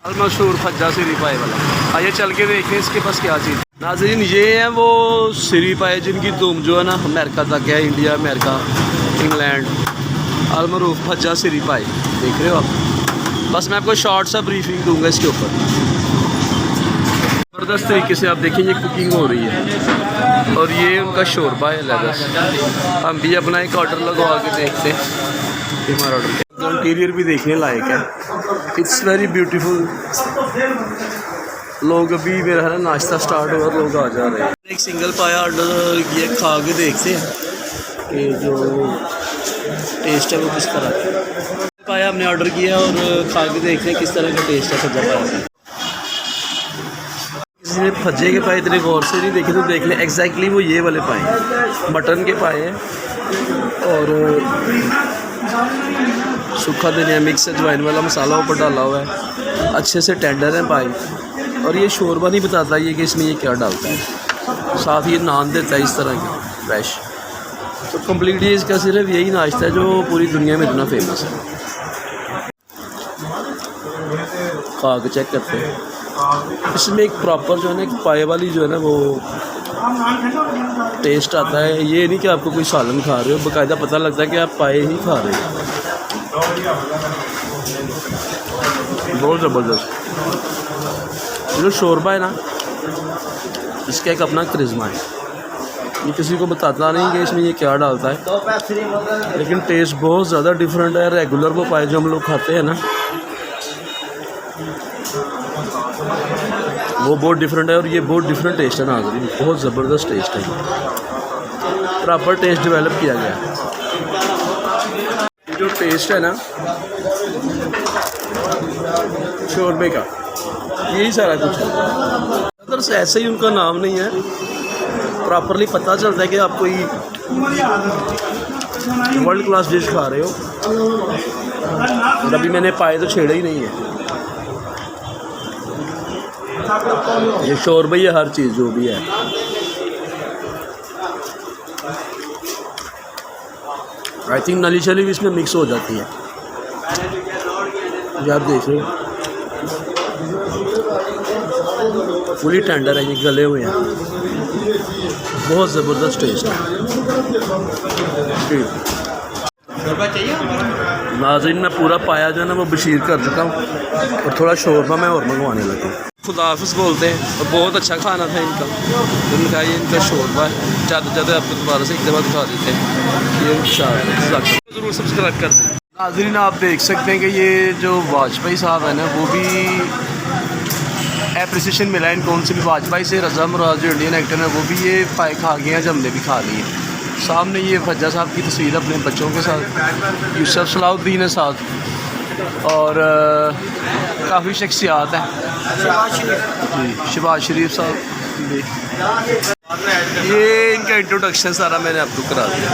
मशहूर भज्जा सिरी पाए वाला। आइए चल के देखें इसके पास क्या चीज़। नाज़रीन ये हैं वो सिरी पाए जिनकी धूम जो है ना अमेरिका तक है, इंडिया, अमेरिका, इंग्लैंड। अलमरूफ भज्जा सिरी पाए देख रहे हो आप। बस मैं आपको शॉर्ट सा ब्रीफिंग दूंगा इसके ऊपर। ज़बरदस्त तरीके से आप देखें ये कुकिंग हो रही है और ये उनका शोरबा है लेदर। हम भी अपना एक ऑर्डर लगवा के देखते हैं। हमारा ऑर्डर इंटीरियर भी देखने लायक है, इट्स वेरी ब्यूटीफुल। लोग अभी मेरा है ना नाश्ता स्टार्ट हुआ, लोग आ जा रहे हैं। एक सिंगल पाया ऑर्डर ये खा के देखते हैं कि जो टेस्ट है वो किस तरह है। पाया हमने ऑर्डर किया और खा के देखते हैं किस तरह का टेस्ट है भज्जा पाया। किसी ने भज्जे के पाए इतने गौर से नहीं देखे तो देख लें। एग्जैक्टली वो ये वाले पाए मटन के पाए हैं और सूखा धनिया मिक्स अजवाइन वाला मसाला ऊपर डाला हुआ है, अच्छे से टेंडर है पाए। और ये शोरबा नहीं बताता ये कि इसमें ये क्या डालता है, साथ ही नान देता है इस तरह की फ्रेश। तो कम्प्लीटली इसका सिर्फ यही नाश्ता है जो पूरी दुनिया में इतना फेमस है। खा के चेक करते हैं। इसमें एक प्रॉपर जो है ना एक पाए वाली जो है ना वो टेस्ट आता है। ये नहीं कि आपको कोई सालन खा रहे हो, बाकायदा पता लगता है कि आप पाए ही खा रहे हो। बहुत ज़बरदस्त जो शोरबा है ना इसका एक अपना करिश्मा है। ये किसी को बताता नहीं कि इसमें ये क्या डालता है, लेकिन टेस्ट बहुत ज़्यादा डिफरेंट है। रेगुलर वो पाए जो हम लोग खाते हैं ना वो बहुत डिफरेंट है और ये बहुत डिफरेंट टेस्ट है नाज़रीन, बहुत ज़बरदस्त टेस्ट है। प्रॉपर टेस्ट डेवलप किया गया है। ये जो टेस्ट है ना शोरबे का यही सारा कुछ है। अगर से ऐसे ही उनका नाम नहीं है, प्रॉपरली पता चलता है कि आप कोई वर्ल्ड क्लास डिश खा रहे हो। और अभी मैंने पाए तो छेड़ा ही नहीं है। ये शोरबा ही है, हर चीज़ जो भी है। आई थिंक नली शली भी इसमें मिक्स हो जाती है। आप देख रहे हो फुली टेंडर है, ये गले हुए हैं। बहुत ज़बरदस्त टेस्ट है। नाज़रीन मैं पूरा पाया जो है ना वो बशीर कर चुका हूँ और थोड़ा शोरबा मैं और मंगवाने लगा। खुदाफिज़ बोलते हैं और बहुत अच्छा खाना था इनका। उनका ये इनका शोरबा है। ज़्यादा ज़्यादा आपको दोबारा से एक दफ़ा दिखा देते हैं। ये ज़रूर सब्सक्राइब कर दें। नाज़रीन आप देख सकते हैं कि ये जो वाजपेयी साहब है ना वो भी एप्रिसिएशन मिला है इनको उनसे भी। वाजपेयी से रज़ा मुराद जो इंडियन एक्टर है वो भी ये पाए खा गए हैं, जो हमने भी खा लिए। सामने ये भज्जा साहब की तस्वीर अपने बच्चों के साथ, यूसुफ सलाउद्दीन है साथ और काफ़ी शख्सियात हैं जी। शहबाज शरीफ साहब भी। ये इनका इंट्रोडक्शन सारा मैंने आपको करा दिया।